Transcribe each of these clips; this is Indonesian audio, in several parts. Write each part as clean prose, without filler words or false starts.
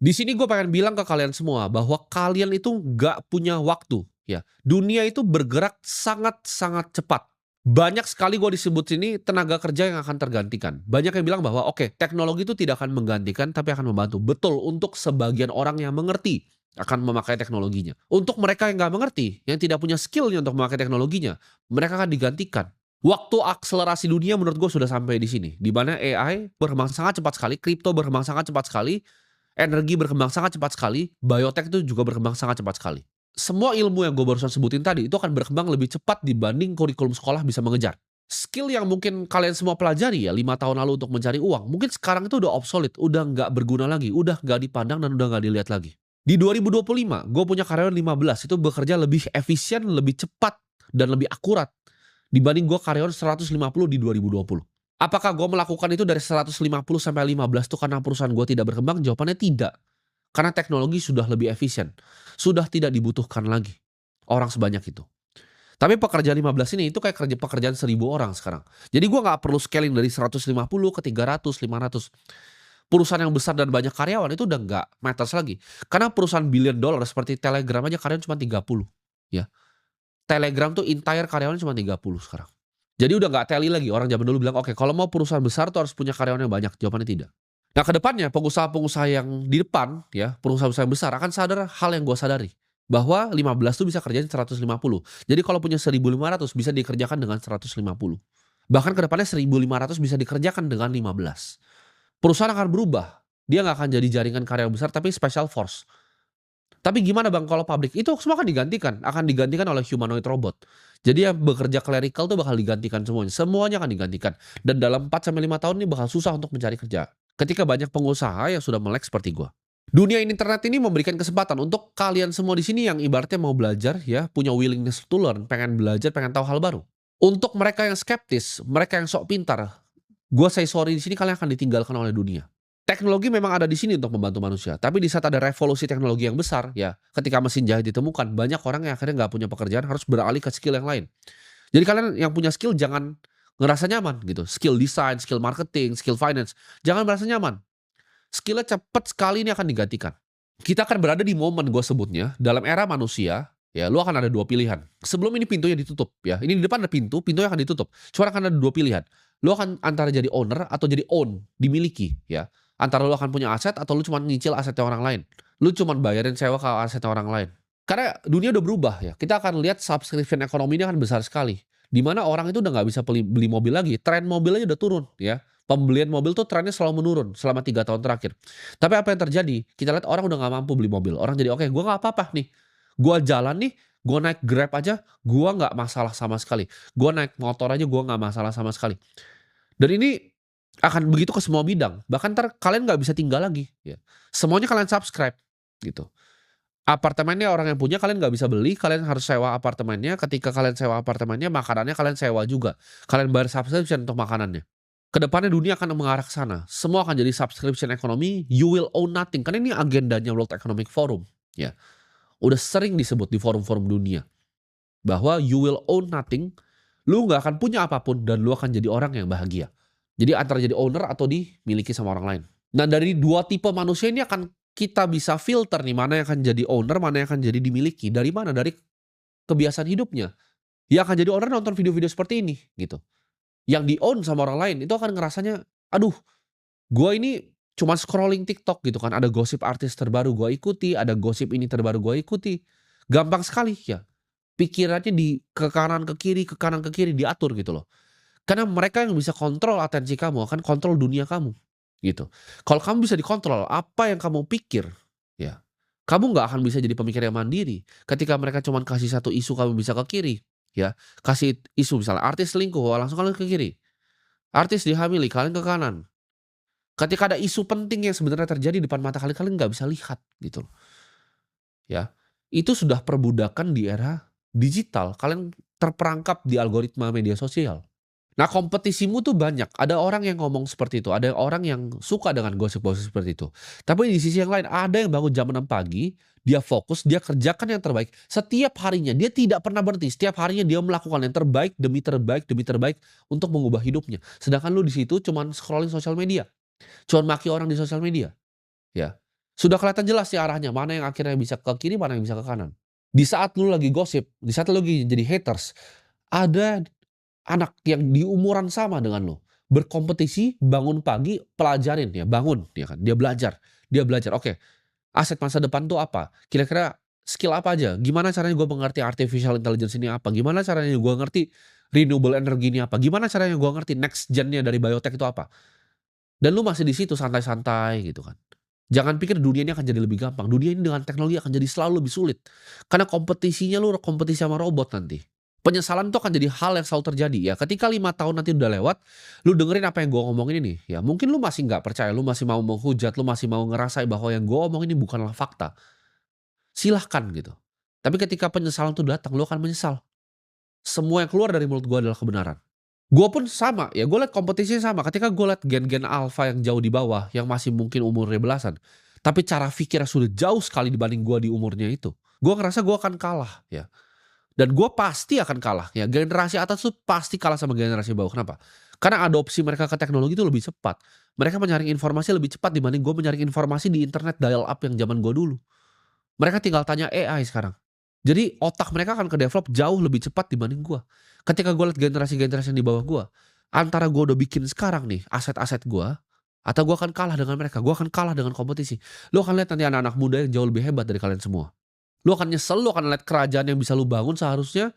Di sini gue pengen bilang ke kalian semua bahwa kalian itu nggak punya waktu, ya. Dunia itu bergerak sangat-sangat cepat. Banyak sekali gue disebut sini tenaga kerja yang akan tergantikan. Banyak yang bilang bahwa oke, teknologi itu tidak akan menggantikan tapi akan membantu. Betul, untuk sebagian orang yang mengerti akan memakai teknologinya. Untuk mereka yang nggak mengerti, yang tidak punya skill-nya untuk memakai teknologinya, mereka akan digantikan. Waktu akselerasi dunia menurut gue sudah sampai di sini, di mana AI berkembang sangat cepat sekali, kripto berkembang sangat cepat sekali, energi berkembang sangat cepat sekali, biotech itu juga berkembang sangat cepat sekali. Semua ilmu yang gue barusan sebutin tadi itu akan berkembang lebih cepat dibanding kurikulum sekolah bisa mengejar. Skill yang mungkin kalian semua pelajari ya 5 tahun lalu untuk mencari uang, mungkin sekarang itu udah obsolete, udah nggak berguna lagi, udah nggak dipandang dan udah nggak dilihat lagi. Di 2025, gue punya karyawan 15 itu bekerja lebih efisien, lebih cepat, dan lebih akurat dibanding gue karyawan 150 di 2020. Apakah gue melakukan itu dari 150 sampai 15 tuh karena perusahaan gue tidak berkembang? Jawabannya tidak. Karena teknologi sudah lebih efisien. Sudah tidak dibutuhkan lagi orang sebanyak itu. Tapi pekerjaan 15 ini itu kayak pekerjaan 1.000 orang sekarang. Jadi gue nggak perlu scaling dari 150 ke 300, 500. Perusahaan yang besar dan banyak karyawan itu udah nggak matters lagi. Karena perusahaan billion dollar seperti Telegram aja karyawan cuma 30. Ya. Telegram tuh entire karyawan cuma 30 sekarang. Jadi udah nggak tally lagi. Orang zaman dulu bilang, oke, kalau mau perusahaan besar tuh harus punya karyawan yang banyak. Jawabannya tidak. Nah, ke depannya pengusaha-pengusaha yang di depan, ya, pengusaha-pengusaha yang besar akan sadar hal yang gue sadari. Bahwa 15 tuh bisa kerjain 150. Jadi kalau punya 1.500 bisa dikerjakan dengan 150. Bahkan ke depannya 1.500 bisa dikerjakan dengan 15. Perusahaan akan berubah. Dia nggak akan jadi jaringan karyawan besar, tapi special force. Tapi gimana Bang kalau pabrik? Itu semua akan digantikan oleh humanoid robot. Jadi yang bekerja clerical tuh bakal digantikan semuanya. Semuanya akan digantikan. Dan dalam 4 sampai 5 tahun ini bakal susah untuk mencari kerja. Ketika banyak pengusaha yang sudah melek seperti gua. Dunia internet ini memberikan kesempatan untuk kalian semua di sini yang ibaratnya mau belajar ya, punya willingness to learn, pengen belajar, pengen tahu hal baru. Untuk mereka yang skeptis, mereka yang sok pintar, gua say sorry di sini kalian akan ditinggalkan oleh dunia. Teknologi memang ada di sini untuk membantu manusia, tapi di saat ada revolusi teknologi yang besar, ya, ketika mesin jahit ditemukan, banyak orang yang akhirnya nggak punya pekerjaan harus beralih ke skill yang lain. Jadi kalian yang punya skill jangan ngerasa nyaman gitu, skill design, skill marketing, skill finance, jangan merasa nyaman. Skillnya cepet sekali ini akan digantikan. Kita akan berada di momen gue sebutnya, dalam era manusia, ya lu akan ada dua pilihan. Sebelum ini pintunya ditutup, ya, ini di depan ada pintunya akan ditutup. Cuma akan ada dua pilihan. Lu akan antara jadi owner atau jadi own, dimiliki, ya. Antara lu akan punya aset atau lu cuma nyicil asetnya orang lain. Lu cuma bayarin sewa ke asetnya orang lain. Karena dunia udah berubah ya. Kita akan lihat subscription ekonomi ini akan besar sekali. Di mana orang itu udah nggak bisa beli mobil lagi. Tren mobil aja udah turun ya. Pembelian mobil tuh trennya selalu menurun selama 3 tahun terakhir. Tapi apa yang terjadi? Kita lihat orang udah nggak mampu beli mobil. Orang jadi oke, gue nggak apa-apa nih. Gue jalan nih, gue naik Grab aja, gue nggak masalah sama sekali. Gue naik motor aja, gue nggak masalah sama sekali. Dan ini akan begitu ke semua bidang. Bahkan ntar kalian nggak bisa tinggal lagi. Ya. Semuanya kalian subscribe gitu. Apartemennya orang yang punya kalian nggak bisa beli, kalian harus sewa apartemennya. Ketika kalian sewa apartemennya, makanannya kalian sewa juga. Kalian bayar subscription untuk makanannya. Kedepannya dunia akan mengarah ke sana. Semua akan jadi subscription ekonomi. You will own nothing. Karena ini agendanya World Economic Forum. Ya, udah sering disebut di forum-forum dunia bahwa you will own nothing. Lu nggak akan punya apapun dan lu akan jadi orang yang bahagia. Jadi antara jadi owner atau dimiliki sama orang lain. Nah dari dua tipe manusia ini akan kita bisa filter nih mana yang akan jadi owner, mana yang akan jadi dimiliki. Dari mana? Dari kebiasaan hidupnya. Ya akan jadi owner nonton video-video seperti ini gitu. Yang di-own sama orang lain itu akan ngerasanya, aduh, gue ini cuma scrolling TikTok gitu kan, ada gosip artis terbaru gue ikuti, ada gosip ini terbaru gue ikuti. Gampang sekali ya. Pikirannya ke kanan ke kiri, ke kanan ke kiri diatur gitu loh. Karena mereka yang bisa kontrol atensi kamu akan kontrol dunia kamu gitu. Kalau kamu bisa dikontrol apa yang kamu pikir, ya, kamu nggak akan bisa jadi pemikir yang mandiri. Ketika mereka cuma kasih satu isu kamu bisa ke kiri. Ya, kasih isu misalnya artis selingkuh, langsung kalian ke kiri. Artis dihamili, kalian ke kanan. Ketika ada isu penting yang sebenarnya terjadi di depan mata kalian, kalian nggak bisa lihat gitu. Ya, itu sudah perbudakan di era digital. Kalian terperangkap di algoritma media sosial. Nah kompetisimu tuh banyak. Ada orang yang ngomong seperti itu. Ada orang yang suka dengan gosip-gosip seperti itu. Tapi di sisi yang lain ada yang bangun jam 6 pagi. Dia fokus, dia kerjakan yang terbaik. Setiap harinya, dia tidak pernah berhenti. Setiap harinya dia melakukan yang terbaik, demi terbaik, demi terbaik. Untuk mengubah hidupnya. Sedangkan lu di situ cuman scrolling sosial media. Cuman maki orang di sosial media. Ya. Sudah kelihatan jelas nih arahnya, mana yang akhirnya bisa ke kiri, mana yang bisa ke kanan. Di saat lu lagi gosip, di saat lu lagi jadi haters, ada anak yang di umuran sama dengan lo, berkompetisi, bangun pagi, pelajarin ya, bangun, ya kan, dia belajar, oke, aset masa depan tuh apa? Kira-kira skill apa aja? Gimana caranya gue mengerti artificial intelligence ini apa? Gimana caranya gue ngerti renewable energy ini apa? Gimana caranya gue ngerti next gen-nya dari biotech itu apa? Dan lu masih di situ santai-santai gitu kan. Jangan pikir dunia ini akan jadi lebih gampang. Dunia ini dengan teknologi akan jadi selalu lebih sulit. Karena kompetisinya lu kompetisi sama robot nanti. Penyesalan itu akan jadi hal yang selalu terjadi ya. Ketika 5 tahun nanti udah lewat, lu dengerin apa yang gue ngomongin ini ya. Mungkin lu masih nggak percaya, lu masih mau menghujat, lu masih mau ngerasain bahwa yang gue omongin ini bukanlah fakta. Silahkan gitu. Tapi ketika penyesalan itu datang, lu akan menyesal. Semua yang keluar dari mulut gue adalah kebenaran. Gue pun sama, ya gue liat kompetisinya sama, ketika gue liat gen-gen alpha yang jauh di bawah, yang masih mungkin umurnya belasan, tapi cara pikirnya sudah jauh sekali dibanding gue di umurnya itu. Gue ngerasa gue akan kalah ya, dan gue pasti akan kalah ya, generasi atas tuh pasti kalah sama generasi bawah. Kenapa? Karena adopsi mereka ke teknologi itu lebih cepat. Mereka menyaring informasi lebih cepat dibanding gue menyaring informasi di internet dial up yang zaman gue dulu. Mereka tinggal tanya AI sekarang. Jadi otak mereka akan ke-develop jauh lebih cepat dibanding gua. Ketika gua lihat generasi-generasi yang di bawah gua, antara gua udah bikin sekarang nih aset-aset gua, atau gua akan kalah dengan mereka, gua akan kalah dengan kompetisi. Lu akan lihat nanti anak-anak muda yang jauh lebih hebat dari kalian semua. Lu akan nyesel, lu akan lihat kerajaan yang bisa lu bangun seharusnya,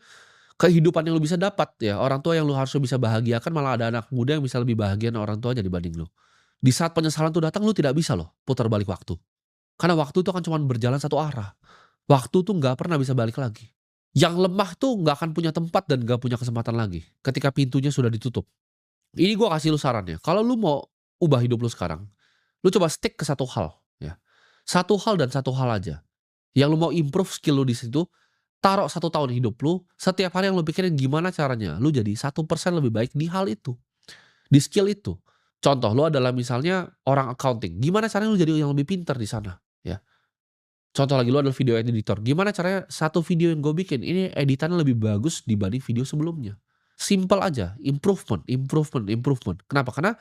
kehidupan yang lu bisa dapat ya, orang tua yang lu harusnya bisa bahagiakan, malah ada anak muda yang bisa lebih bahagia orang tuanya dibanding lu. Di saat penyesalan itu datang, lu tidak bisa loh putar balik waktu. Karena waktu itu akan cuma berjalan satu arah. Waktu tuh nggak pernah bisa balik lagi. Yang lemah tuh nggak akan punya tempat dan nggak punya kesempatan lagi, ketika pintunya sudah ditutup. Ini gua kasih lu saran ya, kalau lu mau ubah hidup lu sekarang, lu coba stick ke satu hal ya. Satu hal dan satu hal aja. Yang lu mau improve skill lu di situ, taruh 1 tahun hidup lu, setiap hari yang lu pikirin gimana caranya lu jadi 1% lebih baik di hal itu, di skill itu. Contoh lu adalah misalnya orang accounting, gimana caranya lu jadi yang lebih pintar di sana, ya. Contoh lagi, lu adalah video editor, gimana caranya satu video yang gue bikin, ini editannya lebih bagus dibanding video sebelumnya. Simple aja, improvement, improvement, improvement. Kenapa? Karena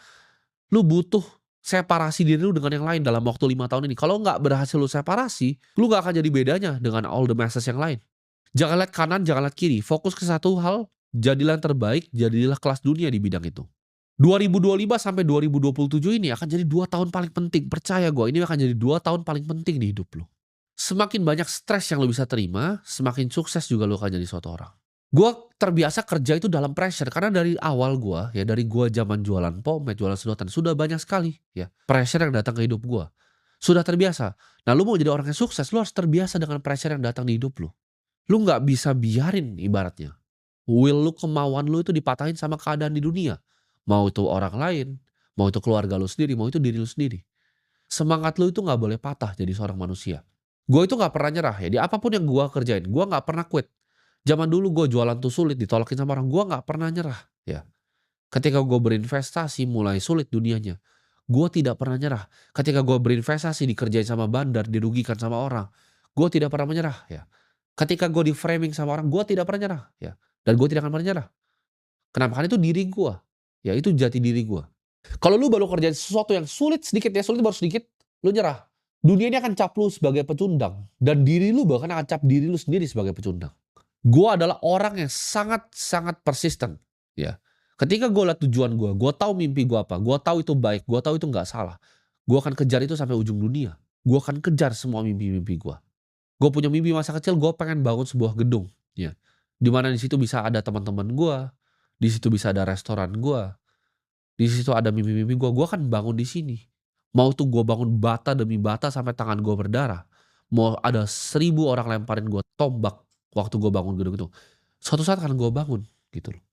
lu butuh separasi diri lu dengan yang lain dalam waktu 5 tahun ini. Kalau nggak berhasil lu separasi, lu nggak akan jadi bedanya dengan all the masses yang lain. Jangan lihat kanan, jangan lihat kiri, fokus ke satu hal, jadilah yang terbaik, jadilah kelas dunia di bidang itu. 2025 sampai 2027 ini akan jadi 2 tahun paling penting, percaya gue, ini akan jadi 2 tahun paling penting di hidup lu. Semakin banyak stres yang lo bisa terima, semakin sukses juga lo akan jadi suatu orang. Gue terbiasa kerja itu dalam pressure, karena dari awal gue, ya dari gue zaman jualan pomade, jualan sedotan, sudah banyak sekali ya pressure yang datang ke hidup gue. Sudah terbiasa. Nah, lu mau jadi orang yang sukses, lu harus terbiasa dengan pressure yang datang di hidup lu. Lu nggak bisa biarin ibaratnya. Will lu, kemauan lu itu dipatahin sama keadaan di dunia. Mau itu orang lain, mau itu keluarga lu sendiri, mau itu diri lu sendiri. Semangat lu itu nggak boleh patah jadi seorang manusia. Gue itu nggak pernah nyerah ya, di apapun yang gue kerjain, gue nggak pernah quit. Zaman dulu gue jualan tuh sulit, ditolakin sama orang, gue nggak pernah nyerah ya. Ketika gue berinvestasi mulai sulit dunianya, gue tidak pernah nyerah. Ketika gue berinvestasi dikerjain sama bandar, dirugikan sama orang, gue tidak pernah menyerah ya. Ketika gue di-framing sama orang, gue tidak pernah nyerah ya, dan gue tidak akan pernah nyerah. Kenapa? Karena itu diri gue, ya itu jati diri gue. Kalau lu baru kerjain sesuatu yang sulit sedikit ya, sulit baru sedikit, lu nyerah. Dunia ini akan cap lu sebagai pecundang, dan diri lu bahkan akan cap diri lu sendiri sebagai pecundang. Gue adalah orang yang sangat-sangat persisten ya. Ketika gue lihat tujuan gue tahu mimpi gue apa, gue tahu itu baik, gue tahu itu nggak salah. Gue akan kejar itu sampai ujung dunia. Gue akan kejar semua mimpi-mimpi gue. Gue punya mimpi masa kecil, gue pengen bangun sebuah gedung ya. Di mana di situ bisa ada teman-teman gue, di situ bisa ada restoran gue, di situ ada mimpi-mimpi gue akan bangun di sini. Mau tuh gue bangun bata demi bata sampai tangan gue berdarah. Mau ada 1.000 orang lemparin gue tombak waktu gue bangun gedung itu. Suatu saat akan gue bangun gitu loh.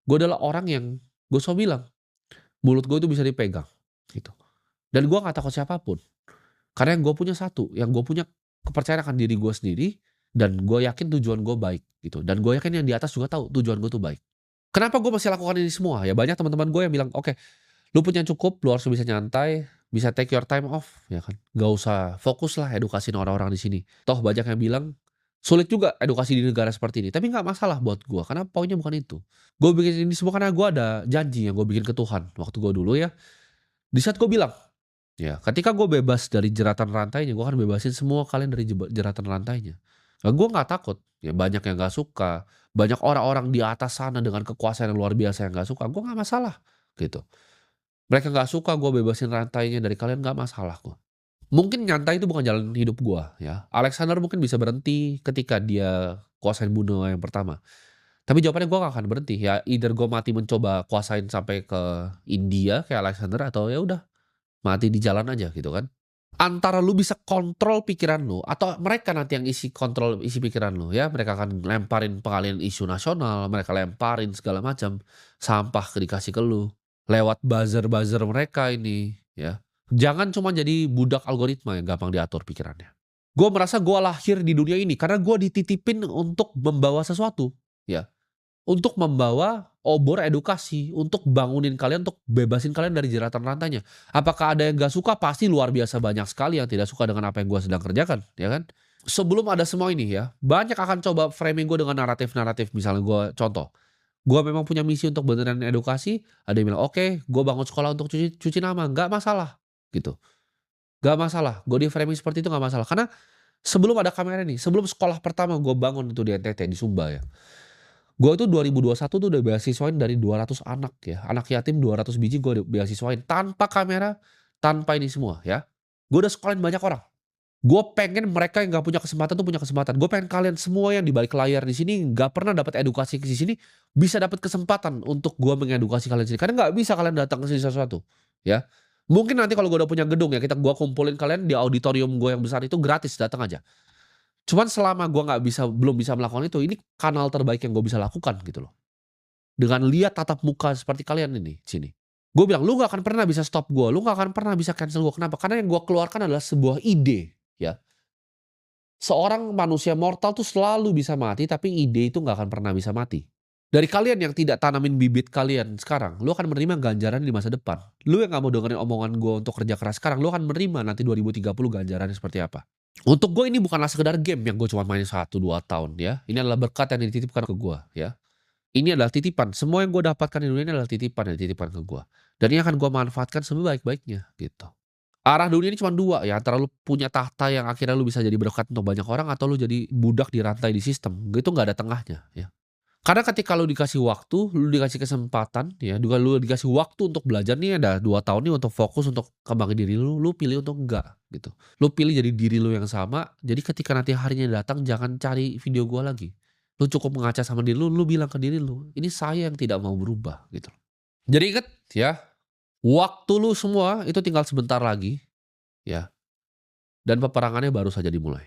Gue adalah orang yang gue selalu bilang, mulut gue itu bisa dipegang gitu. Dan gue gak takut siapapun. Karena yang gue punya satu, yang gue punya kepercayaan akan diri gue sendiri, dan gue yakin tujuan gue baik gitu. Dan gue yakin yang di atas juga tahu tujuan gue tuh baik. Kenapa gue masih lakukan ini semua? Ya banyak teman-teman gue yang bilang, oke, lu punya cukup, lu harus bisa nyantai, bisa take your time off, ya kan? Gak usah fokus lah edukasiin orang-orang di sini. Toh banyak yang bilang, sulit juga edukasi di negara seperti ini. Tapi gak masalah buat gue, karena poinnya bukan itu. Gue bikin ini semua karena gue ada janji yang gue bikin ke Tuhan. Waktu gue dulu ya, di saat gue bilang, Ya, ketika gue bebas dari jeratan rantainya, gue akan bebasin semua kalian dari jeratan rantainya. Gue nggak takut, ya banyak yang nggak suka, banyak orang-orang di atas sana dengan kekuasaan yang luar biasa yang nggak suka, gue nggak masalah, gitu. Mereka nggak suka gue bebasin rantainya dari kalian, nggak masalah gue. Mungkin nyantai itu bukan jalan hidup gue, ya. Alexander mungkin bisa berhenti ketika dia kuasain benua yang pertama. Tapi jawabannya gue nggak akan berhenti, ya either gue mati mencoba kuasain sampai ke India kayak Alexander, atau ya udah mati di jalan aja gitu kan. Antara lu bisa kontrol pikiran lu atau mereka nanti yang kontrol isi pikiran lu ya, mereka akan lemparin pengalihan isu nasional, mereka lemparin segala macam sampah dikasih ke lu lewat buzzer-buzzer mereka ini ya. Jangan cuma jadi budak algoritma yang gampang diatur pikirannya. Gue merasa gue lahir di dunia ini karena gue dititipin untuk membawa sesuatu ya. Untuk membawa obor edukasi, untuk bangunin kalian, untuk bebasin kalian dari jeratan rantainya. Apakah ada yang nggak suka? Pasti luar biasa banyak sekali yang tidak suka dengan apa yang gue sedang kerjakan, ya kan? Sebelum ada semua ini ya, banyak akan coba framing gue dengan naratif-naratif. Misalnya gue contoh, gue memang punya misi untuk beneran edukasi, ada yang bilang, "Oke, gue bangun sekolah untuk cuci cuci nama." Nggak masalah, gitu. Nggak masalah, gue di-framing seperti itu nggak masalah. Karena sebelum ada kamera nih, sebelum sekolah pertama gue bangun itu di NTT, di Sumba ya. Gue itu 2021 tuh udah beasiswain dari 200 anak ya, anak yatim 200 biji gue udah beasiswain tanpa kamera, tanpa ini semua ya. Gue udah sekolahin banyak orang. Gue pengen mereka yang nggak punya kesempatan tuh punya kesempatan. Gue pengen kalian semua yang di balik layar di sini nggak pernah dapat edukasi di sini, bisa dapat kesempatan untuk gue mengedukasi kalian di sini. Karena nggak bisa kalian datang ke sini sesuatu, ya. Mungkin nanti kalau gue udah punya gedung ya, gue kumpulin kalian di auditorium gue yang besar itu gratis, datang aja. Cuman selama gue nggak bisa belum bisa melakukan itu, ini kanal terbaik yang gue bisa lakukan gitu loh. Dengan lihat tatap muka seperti kalian ini, sini. Gue bilang, "Lu nggak akan pernah bisa stop gue, lu nggak akan pernah bisa cancel gue." Kenapa? Karena yang gue keluarkan adalah sebuah ide, ya. Seorang manusia mortal tuh selalu bisa mati, tapi ide itu nggak akan pernah bisa mati. Dari kalian yang tidak tanamin bibit kalian sekarang, lu akan menerima ganjaran di masa depan. Lu yang nggak mau dengerin omongan gue untuk kerja keras sekarang, lu akan menerima nanti 2030 ganjarannya seperti apa. Untuk gue ini bukanlah sekedar game yang gue cuma main 1, 2 tahun ya. Ini adalah berkat yang dititipkan ke gue ya. Ini adalah titipan, semua yang gue dapatkan di dunia ini adalah titipan yang dititipkan ke gue. Dan ini akan gue manfaatkan sebaik-baiknya gitu. Arah dunia ini cuma dua ya, antara lu punya tahta yang akhirnya lu bisa jadi berkat untuk banyak orang, atau lu jadi budak di rantai di sistem, itu nggak ada tengahnya ya. Karena ketika lu dikasih waktu, lu dikasih kesempatan ya, juga lu dikasih waktu untuk belajar nih ada 2 tahun nih untuk fokus untuk kembangin diri lu, lu pilih untuk enggak gitu. Lu pilih jadi diri lu yang sama, jadi ketika nanti harinya datang jangan cari video gua lagi. Lu cukup mengaca sama diri lu, lu bilang ke diri lu, "Ini saya yang tidak mau berubah," gitu. Jadi inget ya, waktu lu semua itu tinggal sebentar lagi ya, dan peperangannya baru saja dimulai.